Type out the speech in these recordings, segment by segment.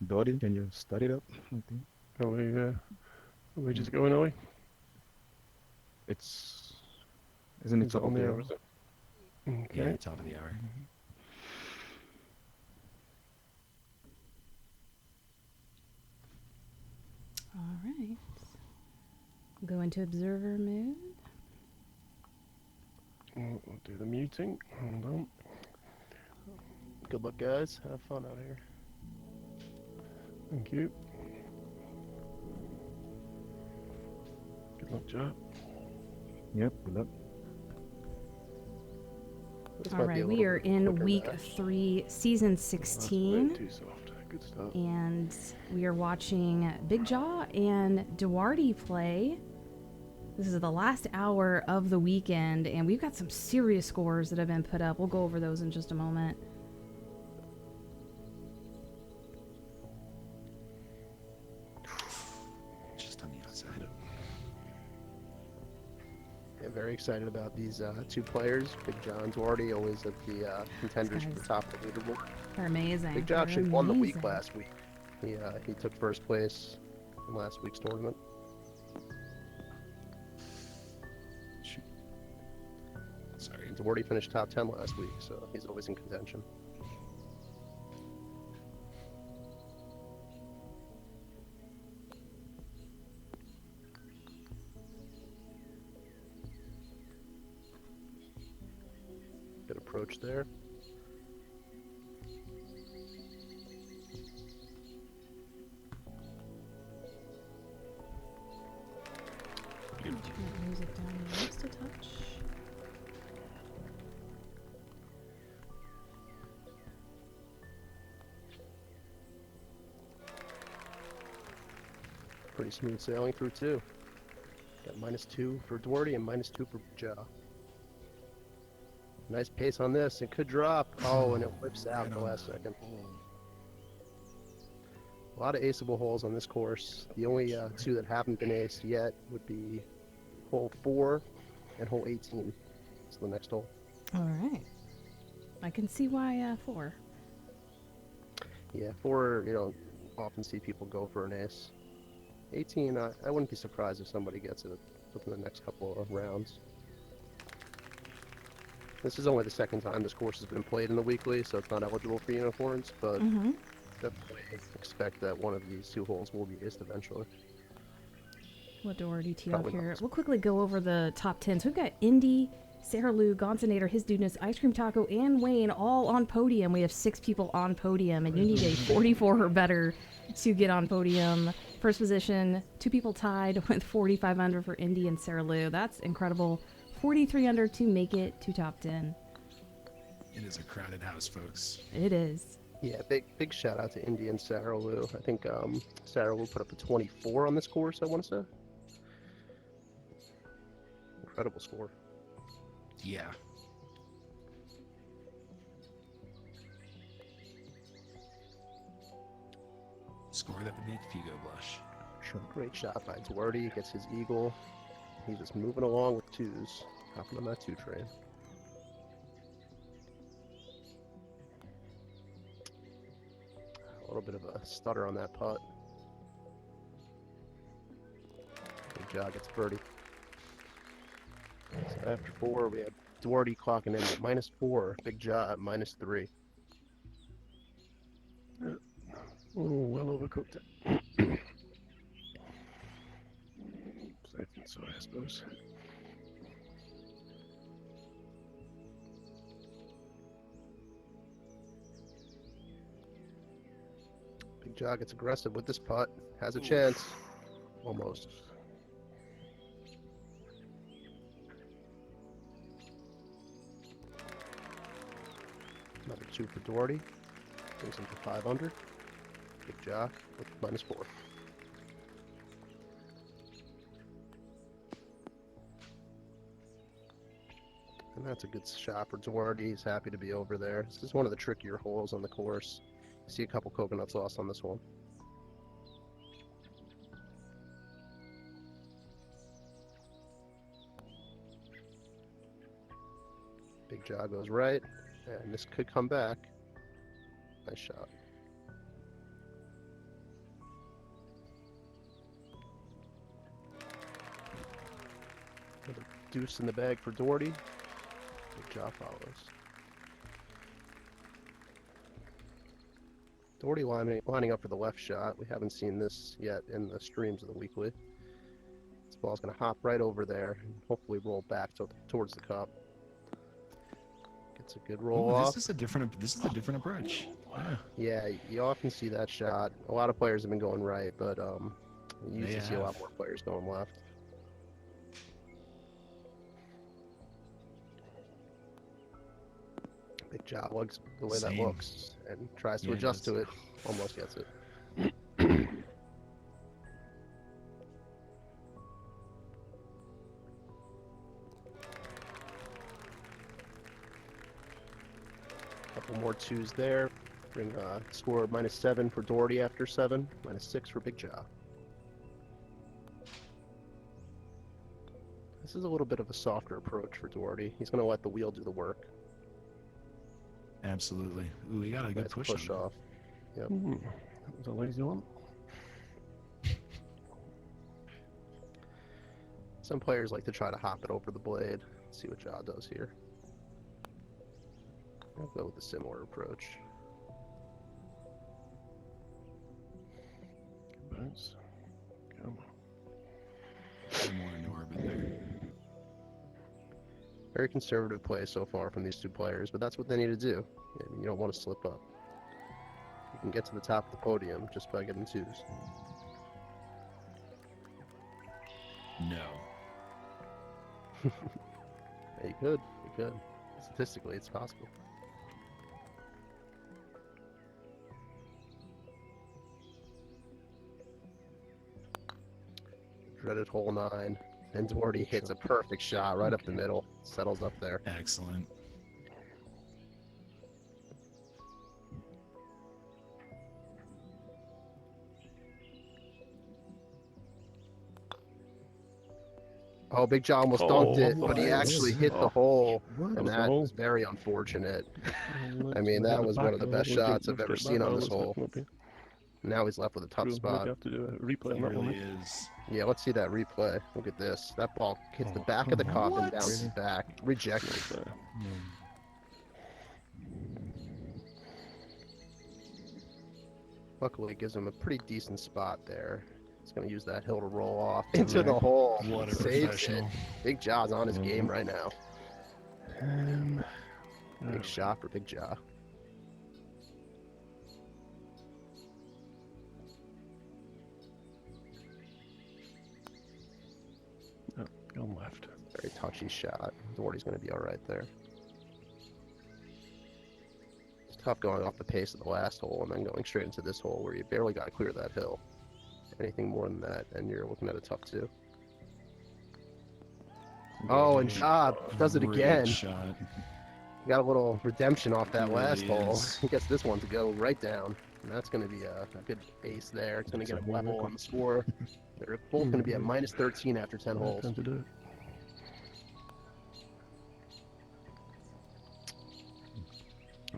Dory, can you start it up? I think Are we mm, just going away? it's isn't it Is it top on of the the air? hour? Is it? Yeah, Okay. top of the hour. Mhm. All right. Go into observer mode. We'll do the muting. Hold on. Good luck, guys. Have fun out here. Thank you. Good luck, Joe. Yep, good luck. This All might be right, a we little are bit in quicker week match. 3, season Oh, that's way 16, too soft. Good start. and we are watching Big Jaw and Duarte play. This is the last hour of the weekend, and we've got some serious scores that have been put up. We'll go over those in just a moment. Just on the outside. Yeah, very excited about these two players. Big John's already always at the contenders for the guys top of the leaderboard. are amazing. Big John They're actually won the week amazing. last week. He took first place in last week's tournament. Shoot. Sorry. He's already finished top 10 last week, so he's always in contention. Good approach there. Turn that music down just a touch. Pretty smooth sailing through two. Got -2 for Duarte and -2 for Ja. Nice pace on this. It could drop. Oh, and it whips out Right at the on last the second. hole. A lot of aceable holes on this course. The only two that haven't been aced yet would be hole 4 and hole 18. It's the next hole. All right. I can see why 4. Yeah, 4, you don't often see people go for an ace. 18, I wouldn't be surprised if somebody gets it within the next couple of rounds. This is only the second time this course has been played in the weekly, so it's not eligible for unicorns, but Mm-hmm. definitely expect that one of these two holes will be aced eventually. Let Doherty tee off Probably not here. this We'll course. quickly go over the top 10. So we've got Indy, Sarah Lou, Gonzanator, His Dudeness, Ice Cream Taco, and Wayne all on podium. We have 6 people on podium, and you need a 44 or better to get on podium. First position, 2 people tied with 45 under for Indy and Sarah Lou. That's incredible. 43 under to make it to top 10. It is a crowded house, folks. It is. Yeah, big shout out to Indy and Sarah Lou. I think Sarah Lou put up a 24 on this course, I want to say. Incredible score. Yeah. Score that would make Figo blush. Sure. Great shot by Duarte. Gets his eagle. He's just moving along with twos. Hopping on that 2 train. A little bit of a stutter on that putt. Big job, gets birdie. So after 4, we have Duarte clocking in at -4. Big job at -3. Oh, well overcooked. So I think so, I suppose. Big Jog gets aggressive with this putt. Has a chance. Almost. Another 2 for Duarte. Brings him to 5 under. Big Jog with -4. And that's a good shot for Duarte. He's happy to be over there. This is one of the trickier holes on the course. I see a couple coconuts lost on this one. Big jog goes right, and this could come back. Nice shot. deuce in the bag for Doherty. Big jaw follows. Doherty lining up for the left shot. We haven't seen this yet in the streams of the weekly. This ball's going to hop right over there and hopefully roll back towards the cup. Gets a good roll Ooh, off. this is a different approach. Yeah. Yeah, you often see that shot. A lot of players have been going right, but you usually They see a lot have. more players going left. Big jaw lugs the way that Same. looks and tries to Yeah, it adjust does. to it. Almost gets it. Couple more twos there. Bring score -7 for Doherty after 7, -6 for Big Jaw. This is a little bit of a softer approach for Doherty. He's going to let the wheel do the work. Absolutely. Ooh, he got a good Nice push, push on off. Yep. That was a lazy one. Some players like to try to hop it over the blade. Let's see what Jaw does here. I'll go with a similar approach. Good bounce. Come on. it. More in orbit there. Very conservative play so far from these two players, but that's what they need to do. And you don't want to slip up. You can get to the top of the podium just by getting twos. No. Yeah, you could. You could. Statistically, it's possible. Dreaded hole 9. And Doherty hits a perfect shot right up the middle. Settles up there. Excellent. Oh, Big Jaw almost dunked it, but he what? actually hit the hole. What? And the that hole? was very unfortunate. I mean, that was one of the best shots I've ever seen on this hole. Maybe. Now he's left with a tough spot. have to do a replay He on that one. really is. Yeah, let's see that replay. Look at this. That ball hits the back of the cup and What? bounces back. Rejected. Right there. Luckily, it gives him a pretty decent spot there. He's going to use that hill to roll off into the hole. What a Saves professional. it. Big Jaw's on his game right now. Oh, Big shot for Big Jaw. go left. Very touchy shot. Doherty's going to be all right there. It's tough going off the pace of the last hole and then going straight into this hole where you barely got to clear that hill. Anything more than that, and you're looking at a tough 2. Oh, and Jaw does it Great again. shot. Got a little redemption off that He last really hole. is. He gets this one to go right down. And that's going to be a good ace there. It's going to get a level on the score. They're both going to be at -13 after 10 holes. Time to do it.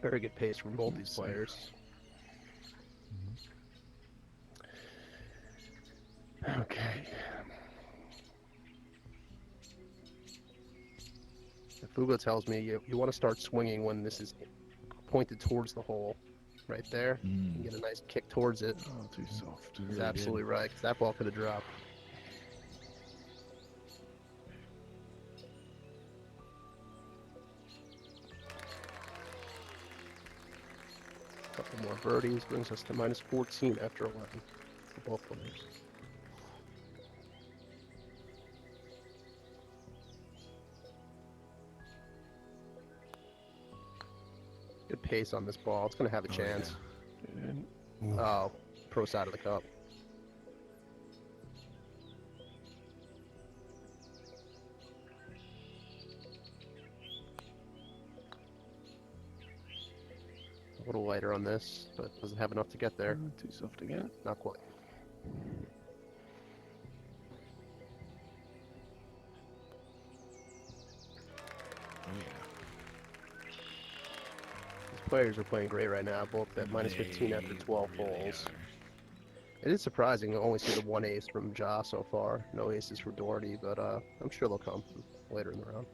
Very good pace from both these players. Okay. Fugo tells me you want to start swinging when this is pointed towards the hole. Right there. Mm. Get a nice kick towards it. Oh, too soft. He's absolutely right, 'cause that ball could have dropped. Couple more birdies brings us to -14 after 11 for both players. Good pace on this ball. It's going to have a chance. And Oh, pro side of the cup. A little lighter on this, but doesn't have enough to get there. too soft again. Not quite. Oh, yeah. These players are playing great right now, both at -15 after 12 They really holes. are. It is surprising to only see the one ace from Ja so far. No aces for Doherty, but I'm sure they'll come. later in the round.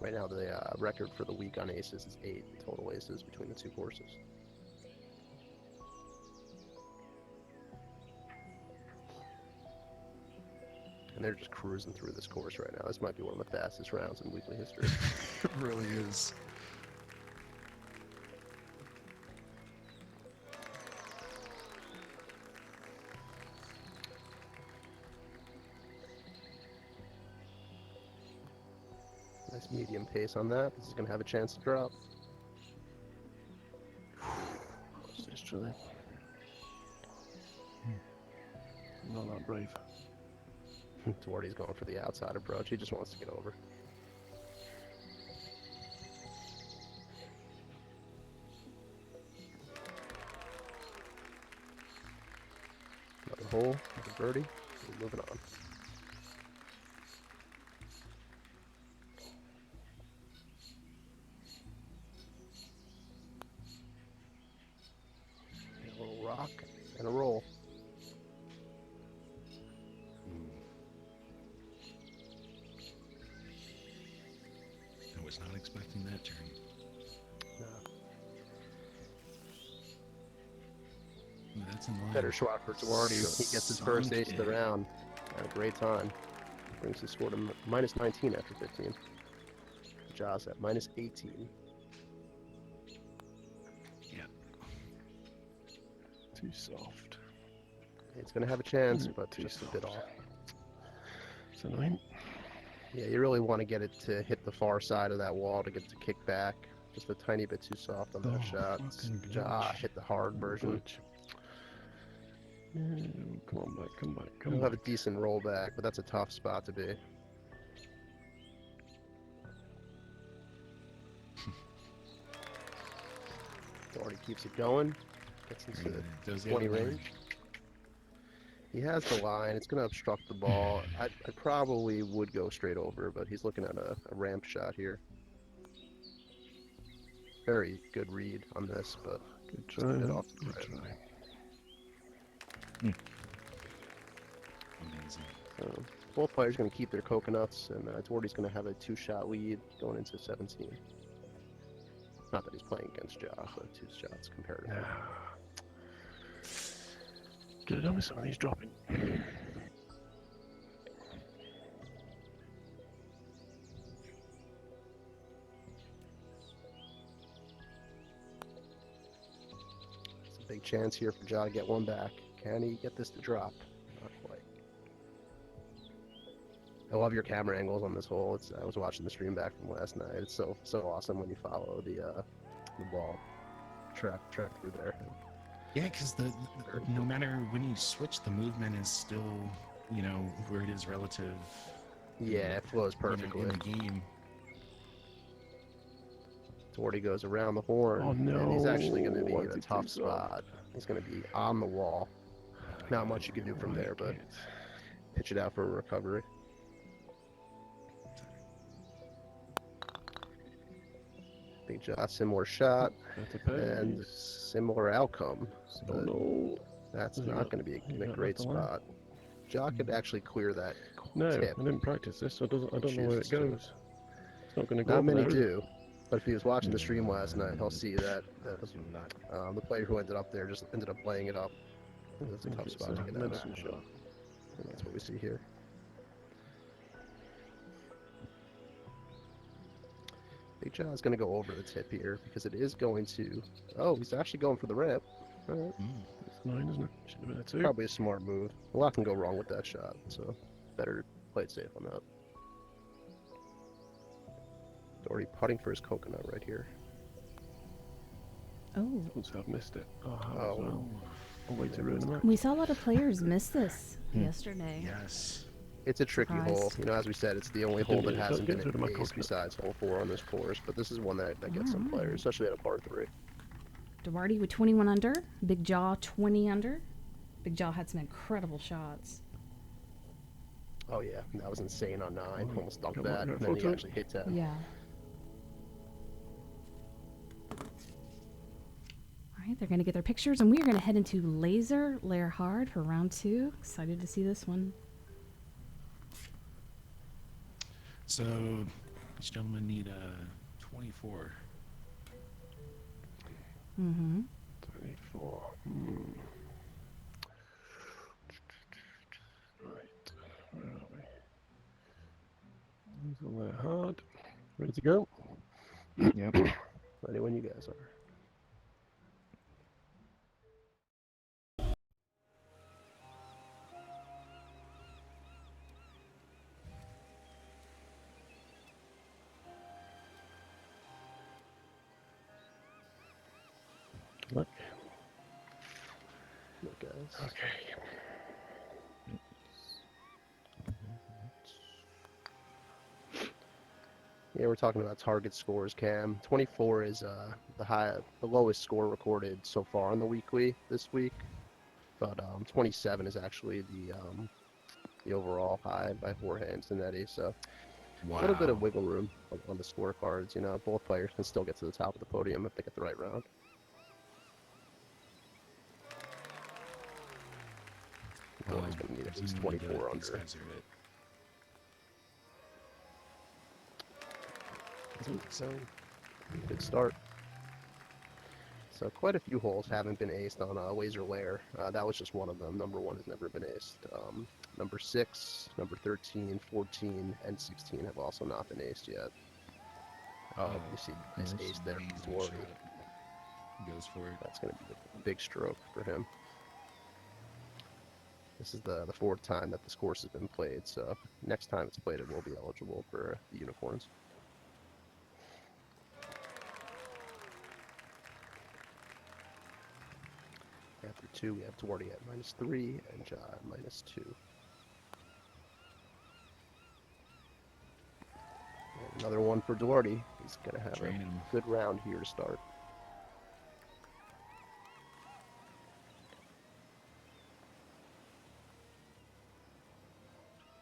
Right now, the record for the week on aces is 8 total aces between the two courses. And they're just cruising through this course right now. This might be one of the fastest rounds in weekly history. It really is. Nice medium pace on that. This is going to have a chance to drop. Just try. Not that brave. Duarte's going for the outside approach. He just wants to get over. Another hole, another birdie. We're moving on. A little rock and a roll. I was not expecting that turn. Ooh, that's in line. Better shot for Duarte. He gets his first ace of the round at a great time. Brings his score to minus 19 after 15. Jaws at minus 18. Yeah. Too soft. It's going to have a chance, but just a bit off. It's annoying. Yeah, you really want to get it to hit the far side of that wall to get it to kick back. Just a tiny bit too soft on that Oh, shot. fucking Ja glitch. hit the hard version. Glitch. No, come on back, come back, come He'll back. have a decent rollback, but that's a tough spot to be. Already keeps it going. Gets into the Does he 20 have a line? range. He has the line. It's going to obstruct the ball. I probably would go straight over, but he's looking at a ramp shot here. Very good read on this, but Good just a try, bit man. off the Good right. try. Amazing. So both players going to keep their coconuts, and Duarte's going to have a 2-shot lead going into 17. Not that he's playing against Ja, but 2 shots comparatively. Get it on with some of these dropping. It's a big chance here for Ja to get one back. Can he get this to drop? Not quite. I love your camera angles on this hole. I was watching the stream back from last night. It's so awesome when you follow the ball track through there. Yeah, because no matter when you switch, the movement is still, where it is relative. Yeah, it flows In perfectly. the game. Duarte goes around the horn, Oh, and he's actually going to no. be Why in is a he tough too soft? spot. He's going to be on the wall. Not much you can do from there, but pitch it out for a recovery. Big Ja, similar shot and similar outcome. Oh But no. that's Is he not not- going to be he's in a not great left the line? spot. Ja could actually clear that No, I tip. didn't practice this, so I don't know where it Chooses to. goes. It's not going to go Not up many there, is it? do, but if he was watching the stream last night, he'll see that the player who ended up there just ended up laying it up. It's a think tough it's spot to a get out of. medicine shot. And that's what we see here. Big Ja is going to go over the tip here because it is going to. Oh, he's actually going for the rip. All right. It's 9, isn't it? Should have been a 2. Probably a smart move. A lot can go wrong with that shot, so better play it safe on that. Already putting for his coconut right here. Oh, Looks to have missed it. Oh, how Oh. as well. A way to ruin the match. we saw a lot of players miss this yesterday. Yes. It's a tricky hole. Surprised. As we said, it's the only hole that Don't hasn't get been rid of my an ace coconut. besides hole 4 on this course, but this is one that gets some players, especially at a par 3. Duarte with 21 under. Big Jaw 20 under. Big Jaw had some incredible shots. Oh yeah, that was insane on 9. Almost dunked Come on, that, and got then he photo. actually hit 10. Yeah. All right, they're going to get their pictures, and we are going to head into LAIR Hard for round 2. Excited to see this one. So these gentlemen need a 24. Mm-hmm. 24. Right. Where are we? These all that hard. Ready to go? Yep. Ready when you guys are. Look. Look, guys. Okay. Yeah, we're talking about target scores, Cam. 24 is the lowest score recorded so far on the weekly this week, but 27 is actually the overall high by 4 hands in Eddie. So Wow. a little bit of wiggle room on the scorecards. You know, both players can still get to the top of the podium if they get the right round. Doherty's gonna need at least 24 These under. guys are it. So, good start. So quite a few holes haven't been aced on LAIR. That was just one of them. Number 1 has never been aced. Number 6, number 13, 14, and 16 have also not been aced yet. You see nice nice. ace there Amazing from Doherty. shot. Goes for it. That's going to be a big stroke for him. This is the 4th time that this course has been played, so next time it's played it will be eligible for the unicorns. After 2, we have Doherty at -3 and Ja at -2. And another one for Doherty. He's going to have Train a him. good round here to start.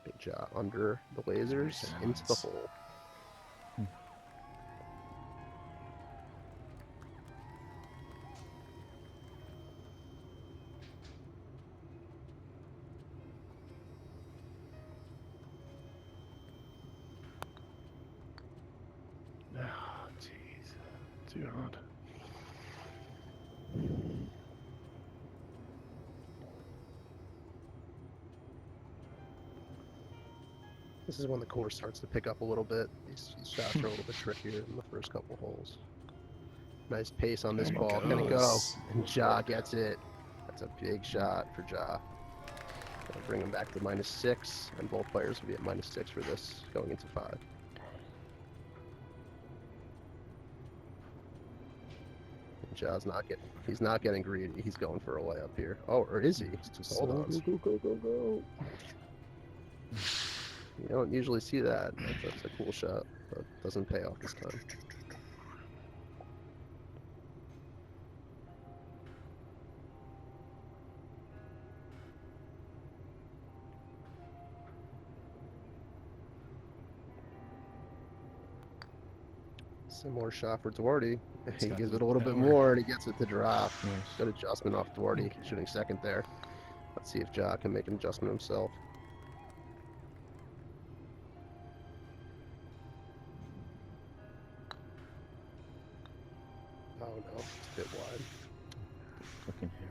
Big Ja under the lasers Nice. into the hole. Ah, jeez. Too hard. This is when the course starts to pick up a little bit. These shots are a little bit trickier than the first couple holes. Nice pace on this There it ball. Can it go? goes. And Ja gets it. That's a big shot for Ja. Gonna bring him back to -6, and both players will be at -6 for this going into 5. And Ja's he's not getting greedy. He's going for a layup here. Oh, or is he? Hold on. Go. You don't usually see that. That's a cool shot, but doesn't pay off this time. Similar shot for Doherty. He got gives the it a little bit power. more, and he gets it to drop. Nice. Good adjustment off Doherty, shooting second there. Let's see if Ja can make an adjustment himself. Oh no, it's a bit wide. Fucking Harry.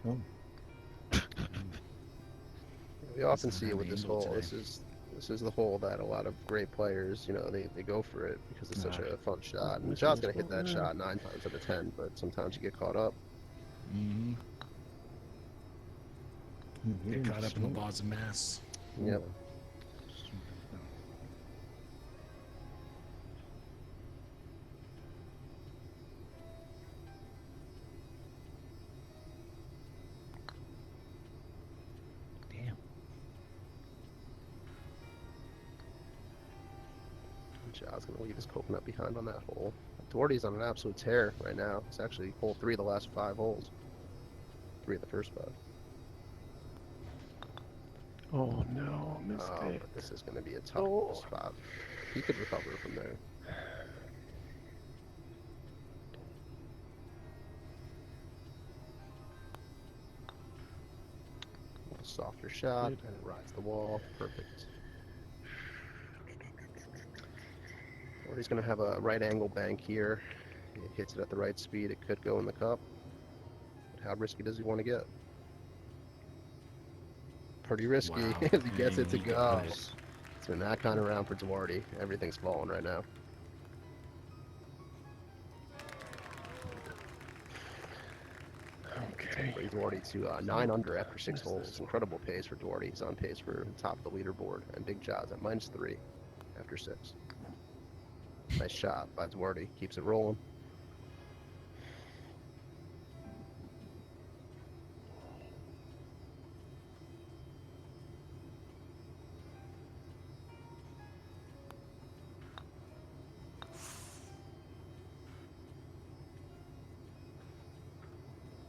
Oh. We often Doesn't see it have with this angle hole. today. This is the hole that a lot of great players, you know, they go for it because it's such Ah. a fun shot. And Which Ja's one's gonna hit fault that there? shot 9 times out of 10, but sometimes you get caught up. Mm-hmm. He Get didn't caught up in the smoke. balls of mass. Yep. Damn. Ja's gonna leave his coconut behind on that hole. Doherty's on an absolute tear right now. It's actually hole 3 of the last 5 holes. 3 of the first 5. Oh no, mistake. But this is gonna be a tough Oh. spot. He could recover from there. Softer shot, Good. and it rides the wall. Perfect. Or he's going to have a right angle bank here. It hits it at the right speed. It could go in the cup. But how risky does he want to get? Pretty risky Wow. if he gets it to He go. got it. It's been that kind of round for Duarte. Everything's falling right now. Okay. Brings Duarte to 9 under after 6 holes. Incredible pace for Duarte. He's on pace for the top of the leaderboard. And Big Jaws at -3 after 6. Nice shot by Duarte. Keeps it rolling.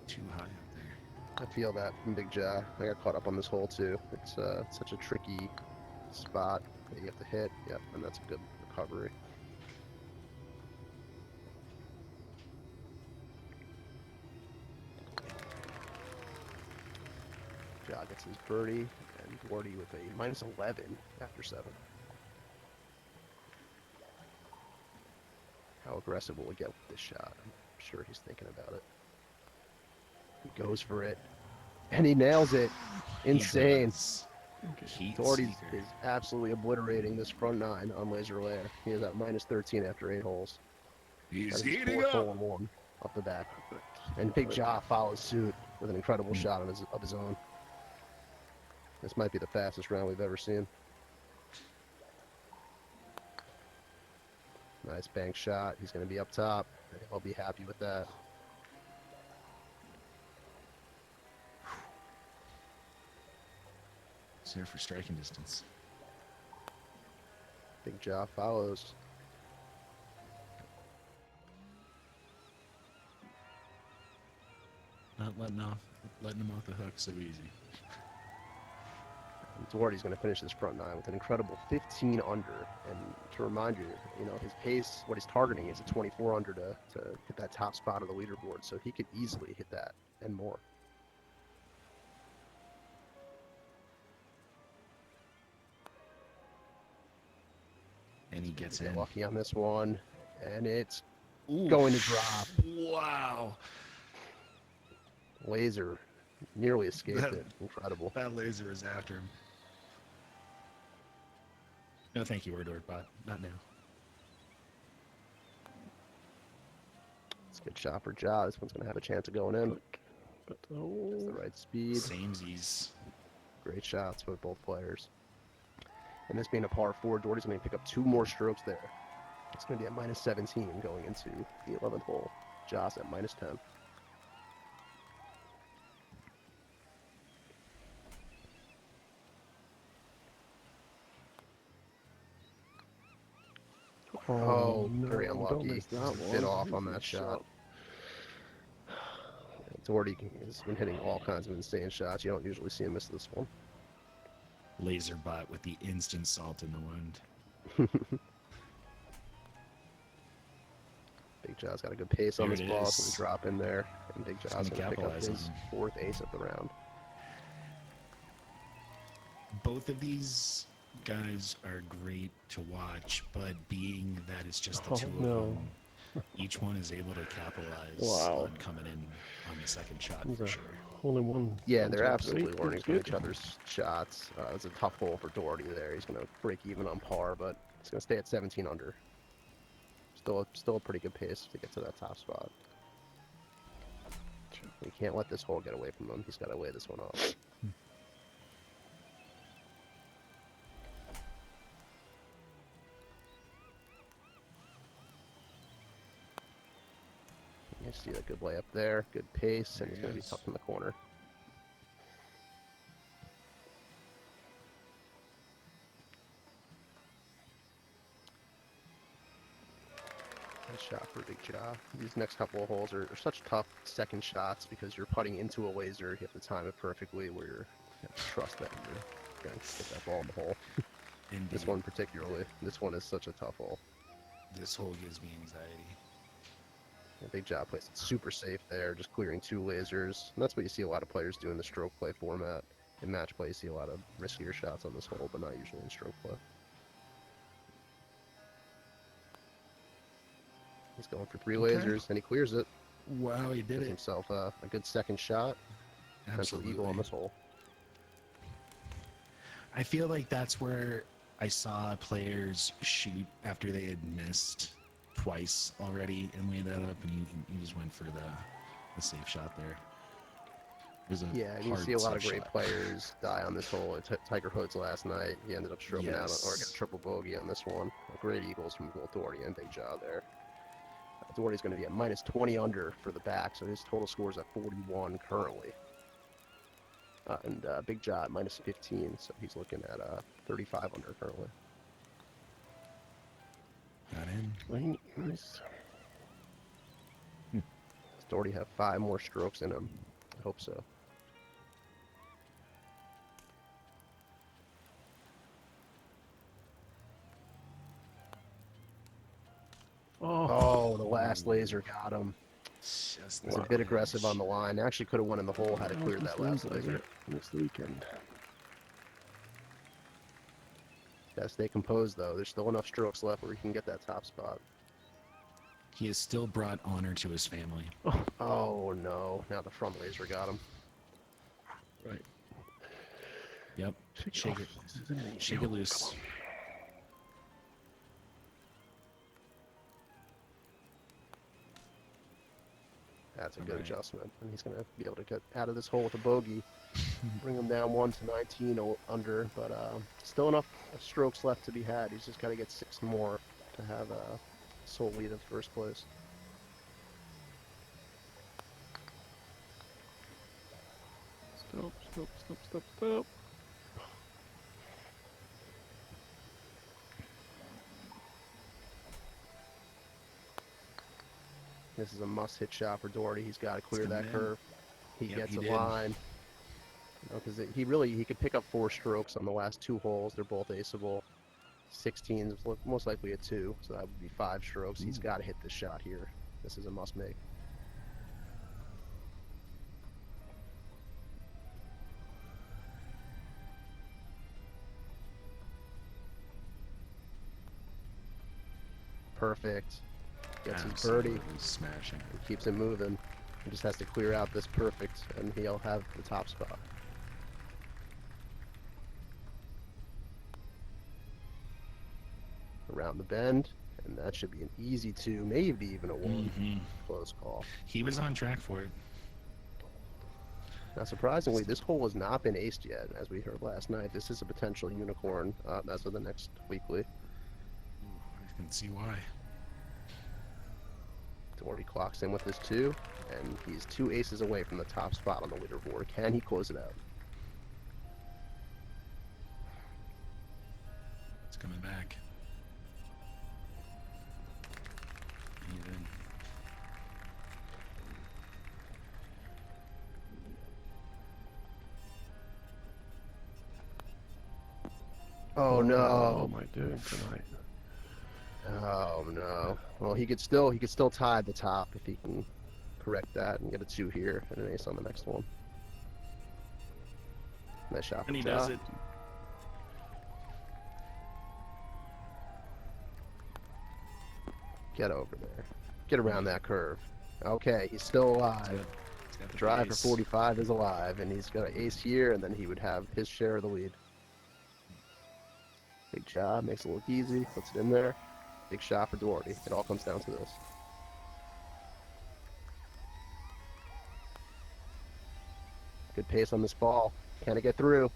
Too high up there. I feel that from Big Jaw. I got caught up on this hole too. It's such a tricky spot that you have to hit. Yep, and that's a good recovery. Jaw gets his birdie, and Duarte with a -11 after 7. How aggressive will we get with this shot? I'm sure he's thinking about it. He goes for it, and he nails it. Insane. He does. Heat Duarte seeker. is absolutely obliterating this front 9 on Laser Lair. He is at -13 after 8 holes. He's That is his heating 4th up. hole and 1 off the back. And Big Jaw follows suit with an incredible shot of his own. This might be the fastest round we've ever seen. Nice bank shot. He's going to be up top. I'll be happy with that. He's here for striking distance. Big Jaw follows. Not letting him off the hook so easy. Duarte's going to finish this front 9 with an incredible 15 under. And to remind you, his pace, what he's targeting is a 24 under to hit that top spot of the leaderboard. So he could easily hit that and more. And he gets Get in. lucky on this one, and it's Ooh. going to drop. Wow. Laser nearly escaped That- it. Incredible. That laser is after him. No, thank you, Word Bot. Not now. It's a good shot for Ja. This one's going to have a chance of going in. But, It's the oh, right speed. Samesies. Great shots with both players. And this being a par 4, Duarte's going to pick up 2 more strokes there. It's going to be at -17 going into the 11th hole. Ja's at -10. Oh, very no, don't unlucky. miss that He's a one. bit off on Easy that shot. Duarte has been hitting all kinds of insane shots. You don't usually see him miss this one. Laser Bot with the instant salt in the wound. Big Ja's got a good pace on There this it ball, is. so we drop in there, and Big Just Ja's gonna going to pick up capitalize on his him. 4th ace of the round. Both of these guys are great to watch, but being that it's just the Oh, two of no. them, each one is able to capitalize Wow. on coming in on the second shot He's for a- sure. only one. Yeah, one they're top absolutely eight. learning That's from good. each other's shots. It's a tough hole for Duarte there. He's going to break even on par, but he's going to stay at 17 under. Still a pretty good pace to get to that top spot. We can't let this hole get away from him. He's got to lay this one off. You see that good layup there, good pace, and he's going to be Yes. tough in the corner. Nice shot for Big Ja. These next couple of holes are such tough second shots because you're putting into a laser. You have to time it perfectly where you have to trust that you're going to get that ball in the hole. Indeed. This one particularly. This one is such a tough hole. This hole gives me anxiety. And Big Ja plays it super safe there, just clearing 2 lasers. And that's what you see a lot of players do in the stroke play format. In match play, you see a lot of riskier shots on this hole, but not usually in stroke play. He's going for 3 Okay. lasers, and he clears it. Wow, he did Gives it. himself a good second shot. Potential eagle on Absolutely. this hole. I feel like that's where I saw players shoot after they had missed twice already and laid that up, and he just went for the safe shot there. It was a Yeah, and you hard see a lot of safe great shot. players die on this hole. Tiger Woods last night, he ended up stroking out or got Yes. triple bogey on this one. Great eagles from both Doherty and Big Jaw there. Doherty's going to be at minus 20 under for the back, so his total score is at 41 currently. And Big Jaw at minus 15, so he's looking at 35 under currently. Got in. Sweet. Nice. Does Doherty have 5 more strokes in him? I hope so. Oh, the last laser got him. Just He was a bit aggressive on the line. Actually could have won in the hole had it cleared that last laser. Next weekend. Gotta stay composed though. There's still enough strokes left where he can get that top spot. He has still brought honor to his family. Oh no, now the front laser got him. Right. Yep. Shake it. Shake it loose. That's a good Right. adjustment. And he's gonna be able to get out of this hole with a bogey. Bring him down 1 to 19 under, but still enough strokes left to be had. He's just got to get 6 more to have a sole lead of first place. Stop, stop, stop, stop, stop. This is a must-hit shot for Doherty. He's got to clear coming that in. curve. He Yep, gets he a did. line. Because he could pick up 4 strokes on the last 2 holes. They're both aceable. 16 is most likely a 2, so that would be 5 strokes. He's got to hit this shot here. This is a must-make. Perfect. Gets his birdie. Absolutely smashing. And keeps it moving. He just has to clear out this perfect, and he'll have the top spot. Around the bend, and that should be an easy 2, maybe even a 1. Mhm. Close call. He was on track for it. Now, surprisingly, this hole has not been aced yet, as we heard last night. This is a potential unicorn as of the next weekly. I can see why. Doherty clocks in with his 2, and he's 2 aces away from the top spot on the leaderboard. Can he close it out? It's coming back. He's in. Oh What no! am I doing tonight? Oh no! Well, he could still tie the top if he can correct that and get a 2 here and an ace on the next one. Nice shot. And he from does Ja. it. Get over there. Get around that curve. Okay, he's still alive. He's got the Drive for pace. 45 is alive, and he's got an ace here, and then he would have his share of the lead. Big job, makes it look easy, puts it in there. Big shot for Doherty. It all comes down to this. Good pace on this ball. Can it get through?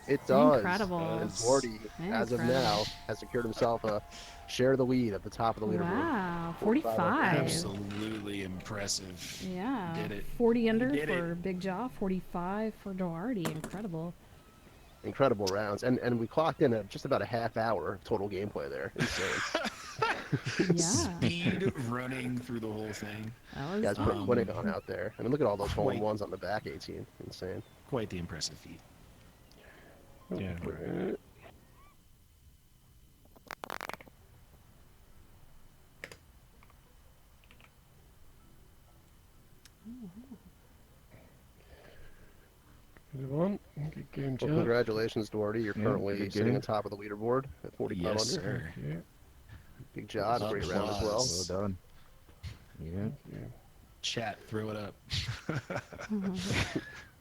It does. Incredible. And Doherty, as of now, has secured himself a share of the lead at the top of the leaderboard. Wow, 45 under. 45. Absolutely impressive. Yeah. Did it. 40 under did for it. Big Jaw, 45 for Doherty. Incredible. Incredible rounds, and we clocked in at just about a half hour of total gameplay there. Insane. Yeah. Speed running through the whole thing. That was Guys put Um, winning on out there. I mean, look at all those hole in quite- ones on the back 18. Insane. Quite the impressive feat. Yeah. Right. Good one. Good game, Well, chat. congratulations, Doherty. You're Yeah, currently good sitting game. on top of the leaderboard at 4,500. Yes, sir. Yeah. Big job. Great round as well. Well Applause. done. Yeah. Yeah. Chat, throw it up.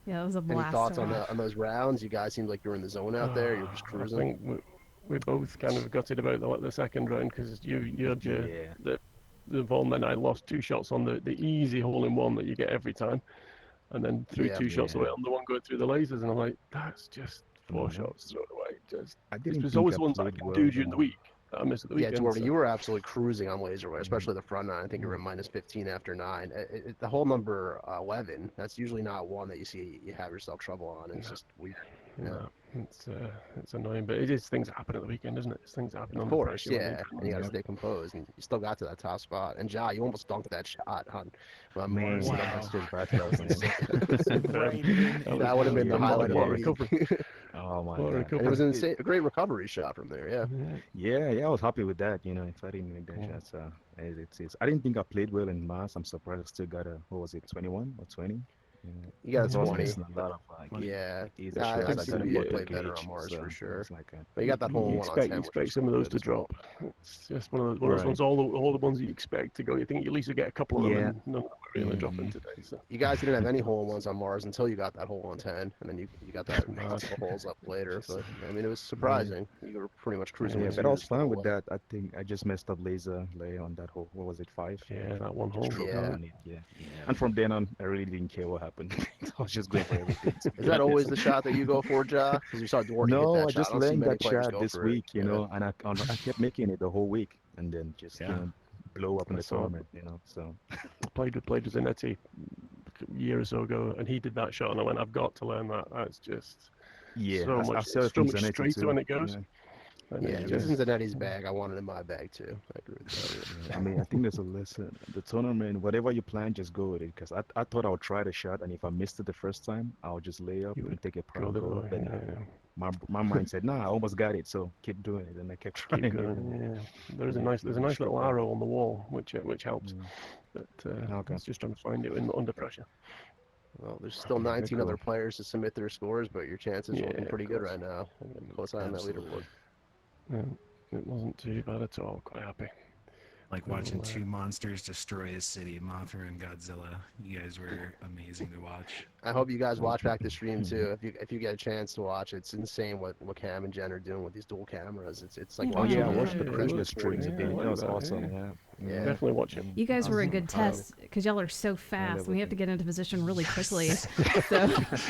Yeah, it was a Any blast. thoughts to on watch. on those rounds? You guys seemed like you were in the zone out there. You're just I cruising. think we both kind of gutted about the second round because you had your Yeah. the Von, then I lost 2 shots on the easy hole in one that you get every time, and then threw Yeah. 2 shots Yeah. away on the one going through the lasers, and I'm like, that's just 4 Mhm. shots thrown away. Just I there's didn't always think I ones I played can well. do during the week that I miss at the Yeah, weekend. Doherty, So. you were absolutely cruising on laserware, especially the front nine. I think you were at minus 15 after 9. The hole number 11, that's usually not one that you see you have yourself trouble on. It's No. just weird. Yeah. No, it's annoying, but it is things that happen at the weekend, isn't it? It's things that happen Of under course, pressure. yeah, and you got to Yep. stay composed, and you still got to that top spot. And Ja, you almost dunked that shot on Man, Mars. Wow. that's just bad stuff, man. Right in. That would have been the Yeah, highlight yeah. of the week. Oh my What a god. And it was an recovery. insane, a great recovery shot from there. Yeah. Yeah, I was happy with that. If I didn't make that Yeah. shot, so it's. I didn't think I played well in Mass. I'm surprised I still got a. What was it, 21 or 20? You got a I was 20. missing a lot of Yeah. easy I shots. I see got a you better play better gauge, on Mars so for it sure. was like But you got that hole You in one on 10, expect which was some of those good to as well. drop. It's just one of those Right. ones. All the ones you expect to go. You think at least you get a couple of them, Yeah. and none of them are really dropping today. So You guys didn't have any hole in ones on Mars until you got that hole on 10, and then you got that Mad. multiple holes up later. But I mean, it was surprising. You were pretty much cruising Yeah, with but I was twos the fine whole with way. that. I think I just messed up layer on that hole. What was it, 5? Yeah, that one Just hole. stroked Yeah. out on it. Yeah. Yeah. And from then on, I really didn't care what happened. I was just going for everything. to be Is that honest. always the shot that you go for, Ja? Because you saw Doherty hit No, that I shot. I just don't see learned many that players shot go this for it. week, and I kept making it the whole week, and then just Yeah. blow up in I the saw it. tournament. So Played with Zanetti a year or so ago, and he did that shot, and I went, I've got to learn that. That's just yeah, so I much, saw it so from much Zanetti straighter too. when it goes. Yeah, And Yeah, it if yeah. this just, isn't Eddie's bag, I want it in my bag too. I agree with that. Yeah, I mean, I think there's a lesson. The tournament, whatever you plan, just go with it. Because I thought I would try the shot, and if I missed it the first time, I'll just lay up You and would take a go proud the goal. way. But Yeah. my mind said, nah, I almost got it, so keep doing it, and I kept trying Keep it. going. Yeah, there's a Yeah, nice and little struck out. arrow on the wall, which helps. Mm, But okay, it's just trying to find it under pressure. Well, there's still very 19 other cool. players to submit their scores, but your chances are Yeah, looking of pretty good course. right now. Close eye on that Absolutely. leaderboard. It wasn't too bad at all. Quite happy. Like watching Well, two monsters destroy a city, Mothra and Godzilla. You guys were amazing to watch. I hope you guys watch back the stream too. If you get a chance to watch, it's insane what Cam and Jen are doing with these dual cameras. It's like Yeah. Oh watching yeah, I a watched the Yeah, previous look, streams yeah, again. I That like was that, awesome. yeah. Yeah. Definitely watch it. You guys were a good I love test because y'all are so fast, and we have to everything. get into position really quickly. So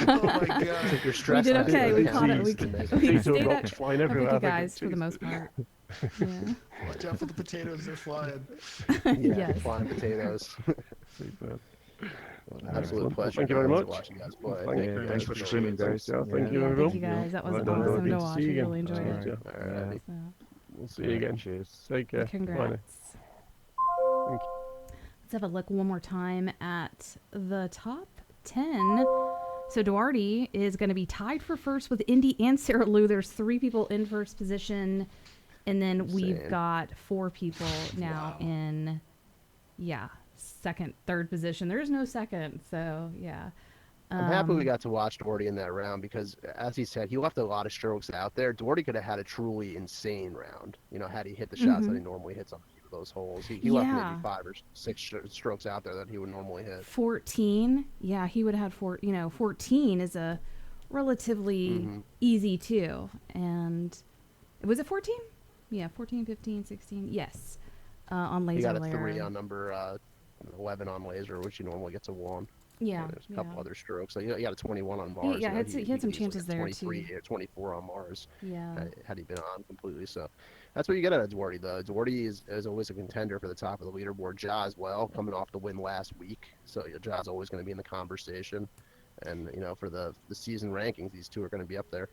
Oh my god. If you're we stressed did out, okay. you We can't caught it. We, see the next- we Potato stayed rocks up, flying up with everywhere. you I think, guys for the jeez. most part. Yeah. Watch out for the potatoes, they're flying. Yeah, Yes. flying potatoes. Superb. Absolute Well, pleasure. thank you very guys, much. to watch you guys play. Thank Yeah, you. thanks for joining streaming, us. guys. Thanks, Joe. Thank you, Yeah, everyone. thank you guys. That was Well done, awesome Dobby. to Good to watch. see We you really again. enjoyed Alright. it. Alrighty. So, We'll see you again. Cheers. Take care. Bye now. congrats. Let's have a look one more time at the top 10. So Duarte is going to be tied for first with Indy and Sarah Lou. There's 3 people in first position. And then we've Insane. got 4 people now in, second, third position. There's no second. So, yeah. I'm happy we got to watch Doherty in that round because, as he said, he left a lot of strokes out there. Doherty could have had a truly insane round, had he hit the shots that he normally hits on those holes. He left Yeah. maybe 5 or 6 strokes out there that he would normally hit. 14. Yeah, he would have had 14 is a relatively easy 2. And was it 14? Yeah, 14, 15, 16. Yes. On laser He got a layer. 3 on number 11 on laser, which he normally gets a 1. Yeah. There's a couple other strokes. So he got a 21 on Mars. yeah, he had some could easily chances get there, too. 23 or 24 on Mars. Yeah. Had he been on completely. So that's what you get out of Doherty, though. Doherty is always a contender for the top of the leaderboard. Ja as well, coming off the win last week. So Ja's always going to be in the conversation. And, for the season rankings, these two are going to be up there.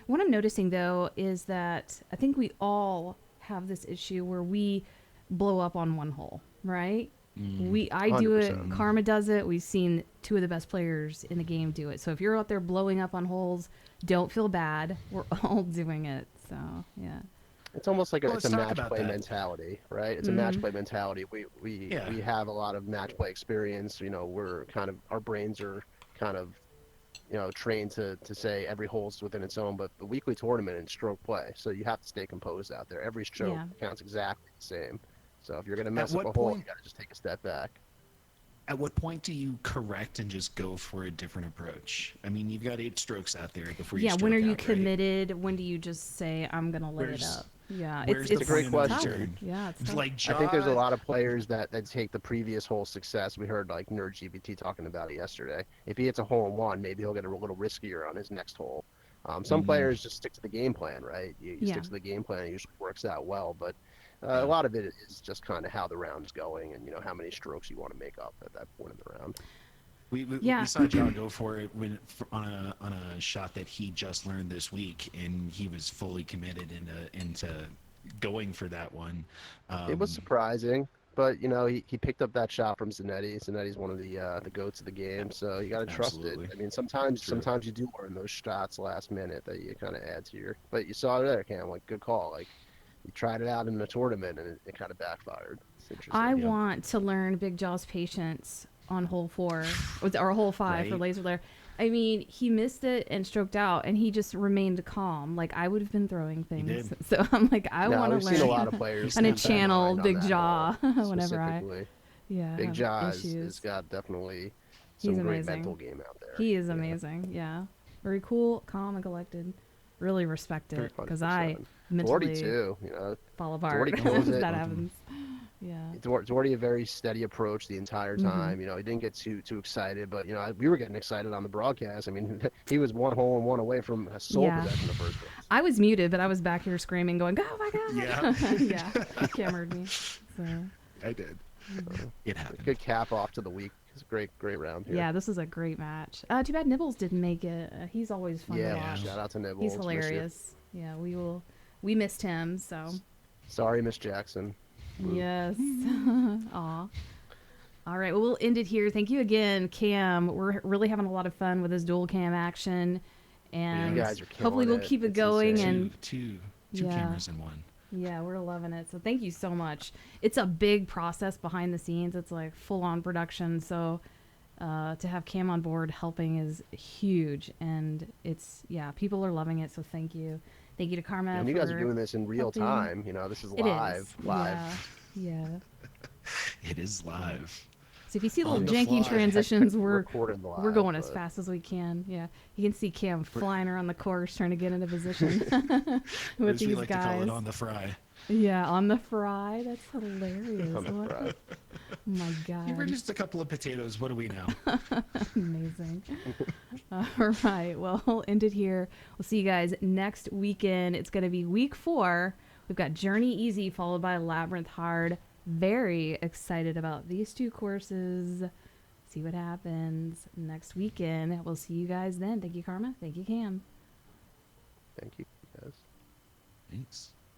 What I'm noticing, though, is that I think we all have this issue where we blow up on one hole, right? I do it. 100%. Karma does it. We've seen 2 of the best players in the game do it. So if you're out there blowing up on holes, don't feel bad. We're all doing it. So, yeah. It's almost like Well, it's a let's talk match about play that. mentality, right? It's a match play mentality. We have a lot of match play experience. We're kind of, our brains are kind of trained to say every hole's within its own, but the weekly tournament and stroke play, so you have to stay composed out there. Every stroke Yeah. counts exactly the same. So if you're gonna At mess up what a hole, point- you gotta just take a step back. At what point do you correct and just go for a different approach? I mean, you've got 8 strokes out there before you Yeah, when are stroke you out, right? committed? When do you just say I'm gonna lay it Where's- up? Yeah, where's the great point in the question. return? Yeah, it's It's tough. like I think there's a Jaw- lot of players that take the previous hole success. We heard like Nerd GBT talking about it yesterday. If he hits a hole in one, maybe he'll get a little riskier on his next hole. Some Mhm. players just stick to the game plan, right? You Yeah. stick to the game plan, it usually works out well. But Yeah. a lot of it is just kind of how the round's going and how many strokes you want to make up at that point in the round. We Yeah. saw John go for it on a shot that he just learned this week, and he was fully committed into going for that one. It was surprising, but he picked up that shot from Zanetti. Zanetti's one of the goats of the game, so you got to trust Absolutely. it. I mean, sometimes True. you do learn those shots last minute that you kind of add to your. But you saw it there, Cam. Like good call. Like you tried it out in a tournament and it kind of backfired. It's interesting. I Yeah. want to learn Big Jaw's patience on hole 4 or hole 5 for Right. laser lair. I mean, he missed it and stroked out, and he just remained calm. Like I would have been throwing things. did. So I'm like, I No, want to we've learn. seen a lot of players on a lose that channel mind on Big that Jaw hole, whenever I specifically. have Big Jaw has issues. got definitely He's some great amazing. mental game out there. He is Yeah, amazing. Yeah, very cool, calm, and collected. Really respect it because I 100%. mentally Doherty too. fall apart Doherty kills it. that happens. Yeah. Doherty a very steady approach the entire Mm-hmm. time. He didn't get too excited, but we were getting excited on the broadcast. I mean, he was 1 hole and 1 away from a sole Yeah. possession the first place. I was muted, but I was back here screaming, going, "Oh my god!" Yeah. yeah. Cam heard me. So I did. It happened. Good cap off to the week. It's a great round here. yeah, this was a great match. Too bad Nibbles didn't make it. He's always fun to Yeah, watch. shout out to Nibbles. He's Miss you. hilarious. Yeah, we missed him. So Sorry, Miss Jackson. yes. Aw. All right, well, we'll end it here. Thank you again, Cam. We're really having a lot of fun with this dual cam action, and You guys are killing hopefully we'll it. keep it It's going. insane. And Two Yeah. cameras in one. yeah, we're loving it. So thank you so much. It's a big process behind the scenes. It's like full on production. So to have Cam on board helping is huge, and people are loving it. So thank you. Thank you to Karma. And you guys are for doing this in real helping. time. This is It live. is. Live. Yeah. It is live. So if you see On little the janky fly. transitions, we're Recorded live, going as but- fast as we can. Yeah, you can see Cam flying around the course trying to get into position with As we these like to call guys. it, on the fry. Yeah, on the fry. That's hilarious. On the What? fry. Oh my god. We're just a couple of potatoes. What do we know? Amazing. All right. Well, we'll end it here. We'll see you guys next weekend. It's going to be week 4. We've got Journey Easy followed by Labyrinth Hard. Very excited about these 2 courses. See what happens next weekend. We'll see you guys then. Thank you, Karma. Thank you, Cam. Thank you, guys. Thanks.